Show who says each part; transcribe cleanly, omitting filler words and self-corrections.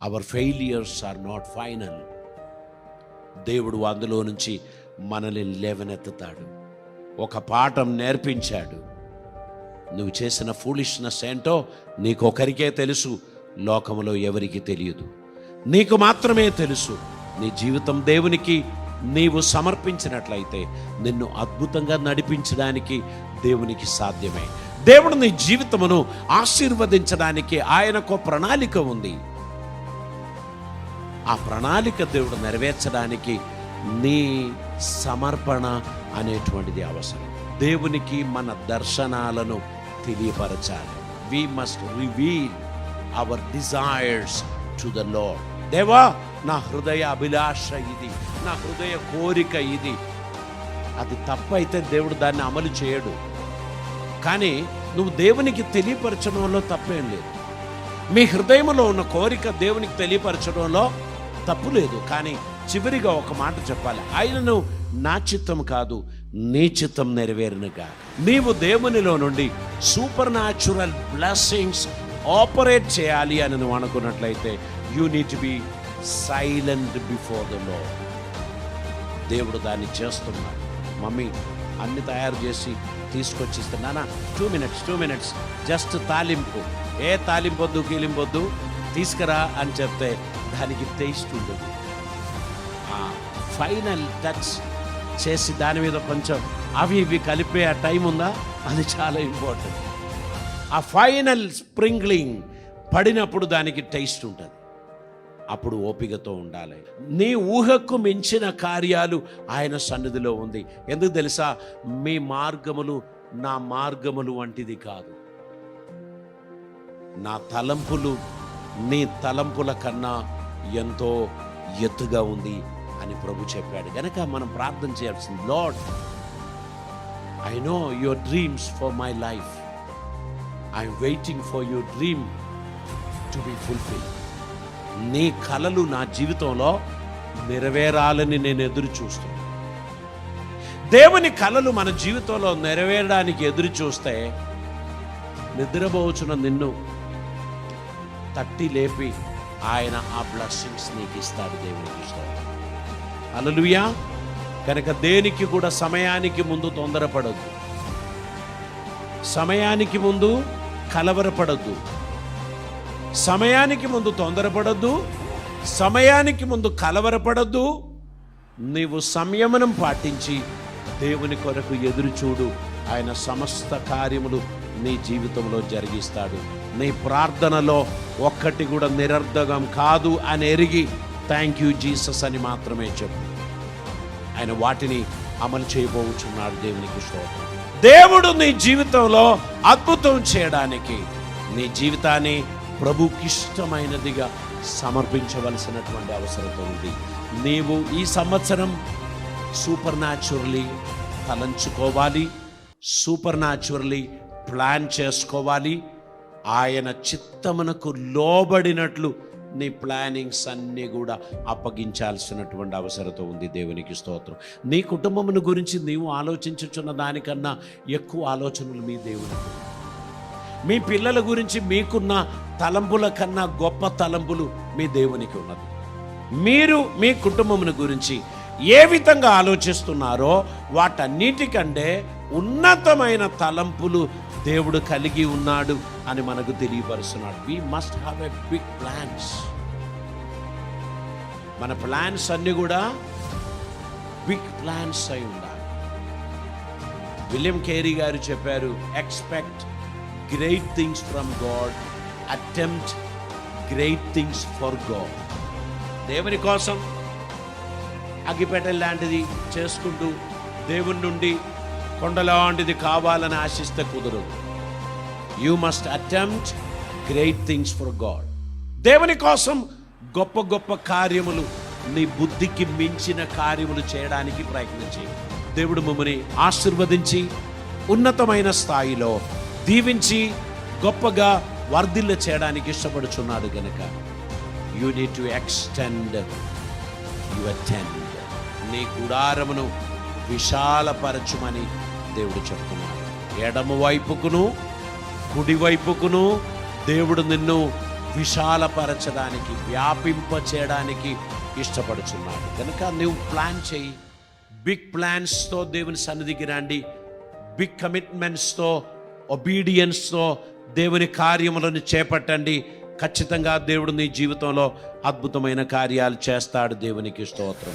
Speaker 1: Hour failures are not final. దేవుడు అందులో నుంచి మనల్ని లేవనెత్తుతాడు. ఒక పాఠం నేర్పించాడు. నువ్వు చేసిన ఫూలిష్నెస్ ఏంటో నీకొకరికే తెలుసు, లోకంలో ఎవరికి తెలియదు. నీకు మాత్రమే తెలుసు. నీ జీవితం దేవునికి నీవు సమర్పించినట్లయితే నిన్ను అద్భుతంగా నడిపించడానికి దేవునికి సాధ్యమే. దేవుడు నీ జీవితమును ఆశీర్వదించడానికి ఆయనకు ప్రణాళిక ఉంది. ఆ ప్రణాళిక దేవుడు నెరవేర్చడానికి నీ సమర్పణ అనేటువంటిది అవసరం. దేవునికి మన దర్శనాలను తెలియపరచాలి. We must reveal our desires to the Lord. దేవా, నా హృదయ అభిలాష ఇది, నా హృదయ కోరిక ఇది. అది తప్పైతే దేవుడు దాన్ని అమలు చేయడు. కానీ నువ్వు దేవునికి తెలియపరచడంలో తప్పేం లేదు. మీ హృదయంలో ఉన్న కోరిక దేవునికి తెలియపరచడంలో తప్పు లేదు. కానీ చివరిగా ఒక మాట చెప్పాలి. ఆయనను నా చిత్తం కాదు, నీ చిత్తం నెరవేరునుగా. నీవు దేవునిలో నుండి సూపర్ న్యాచురల్ బ్లెస్సింగ్స్ ఆపరేట్ చేయాలి అని నువ్వు అనుకున్నట్లయితే you need to be silent before the lord. దేవుడు దాన్ని చేస్తున్నాడు. మమ్మీ అన్ని తయారు చేసి తీసుకొచ్చిస్తే, నాన్న 2 minutes జస్ట్ తాలింపు, ఏ తాలింపొద్దు కీలింపొద్దు, తీసుకురా అని చెప్తే దానికి టేస్ట్ ఉండదు. ఆ ఫైనల్ టచ్ చేసి దాని మీద కొంచెం అవి ఇవి కలిపే ఆ టైం ఉందా, అది చాలా ఇంపార్టెంట్. ఆ ఫైనల్ స్ప్రింక్లింగ్ పడినప్పుడు దానికి టేస్ట్ ఉంటుంది. అప్పుడు ఓపికతో ఉండాలి. నీ ఊహకు మించిన కార్యాలు ఆయన సన్నిధిలో ఉంది. ఎందుకు తెలుసా? మీ మార్గములు నా మార్గములు వంటిది కాదు. నా తలంపులు నీ తలంపుల కన్నా ఎంతో ఎత్తుగా ఉంది అని ప్రభు చెప్పాడు. గనక మనం ప్రార్థన చేయాల్సింది, lord, I know your dreams for my life. I'm waiting for your dream to be fulfil. నీ కలలు నా జీవితంలో నెరవేరాలని నేను ఎదురు చూస్తున్నాను. దేవుని కలలు మన జీవితంలో నెరవేరడానికి ఎదురు చూస్తే నిద్రపోవచ్చున నిన్ను తట్టి లేపి ఆయన ఆ బ్లెస్సింగ్స్ నీకు ఇస్తాడు. దేవునికి ఇస్తాడు. హల్లెలూయా. కనుక దేనికి కూడా సమయానికి ముందు తొందరపడద్దు, సమయానికి ముందు కలవరపడద్దు, సమయానికి ముందు తొందరపడద్దు, సమయానికి ముందు కలవరపడద్దు. నీవు సంయమనం పాటించి దేవుని కొరకు ఎదురు చూడు. ఆయన సమస్త కార్యములు నీ జీవితంలో జరిగిస్తాడు. నీ ప్రార్థనలో ఒక్కటి కూడా నిరర్ధకం కాదు అని ఎరిగి థ్యాంక్ యూ జీసస్ అని మాత్రమే చెప్పు. ఆయన వాటిని అమలు చేయబోచున్నాడు. దేవునికి స్తోత్రం. దేవుడు నీ జీవితంలో అద్భుతం చేయడానికి నీ జీవితాన్ని ప్రభుకిష్టమైనదిగా సమర్పించవలసినటువంటి అవసరం ఉంది. నీవు ఈ సంవత్సరం సూపర్ న్యాచురల్లీ తలంచుకోవాలి, సూపర్ న్యాచురల్లీ ప్లాన్ చేసుకోవాలి. ఆయన చిత్తమునకు లోబడినట్లు నీ ప్లానింగ్స్ అన్నీ కూడా అప్పగించాల్సినటువంటి అవసరత ఉంది. దేవునికి స్తోత్రం. నీ కుటుంబమును గురించి నీవు ఆలోచించుచున్న దానికన్నా ఎక్కువ ఆలోచనలు మీ దేవునికి. మీ పిల్లల గురించి మీకున్న తలంపుల కన్నా గొప్ప తలంపులు మీ దేవునికి ఉన్నది. మీరు మీ కుటుంబమును గురించి ఏ విధంగా ఆలోచిస్తున్నారో వాటన్నిటికంటే ఉన్నతమైన తలంపులు దేవుడు కలిగి ఉన్నాడు అని మనకు తెలియపరుస్తున్నాడు. We must have a big plans. మన ప్లాన్స్ అన్ని కూడా బిగ్ ప్లాన్స్ అయి ఉండాలి. విలియం కేరీ గారు చెప్పారు, expect great things from God, attempt great things for God. దేవుని కోసం అగ్గిపెట్టె లాంటిది చేసుకుంటూ దేవుని నుండి కొండలాంటిది కావాలని ఆశిస్తే కుదరదు. You must attempt great things for God. దేవుని కోసం గొప్ప గొప్ప కార్యములు, నీ బుద్ధికి మించిన కార్యములు చేయడానికి ప్రయత్నించి దేవుడు మమ్మల్ని ఆశీర్వదించి ఉన్నతమైన స్థాయిలో దీవించి గొప్పగా వర్ధిల్ల చేయడానికి ఇష్టపడుచున్నాడు. గనుక you need to extend your tent. నీ గుడారమును విశాలపరచుమని దేవుడు చెప్తున్నాడు. ఎడమ వైపుకును కుడి వైపుకును దేవుడు నిన్ను విశాలపరచడానికి, వ్యాపింప చేయడానికి ఇష్టపడుచున్నాడు. కనుక నువ్వు ప్లాన్ చేయి. బిగ్ ప్లాన్స్తో దేవుని సన్నిధికి రండి. బిగ్ కమిట్మెంట్స్తో, ఒబీడియన్స్తో దేవుని కార్యములను చేపట్టండి. ఖచ్చితంగా దేవుడు నీ జీవితంలో అద్భుతమైన కార్యాలు చేస్తాడు. దేవునికి స్తోత్రం.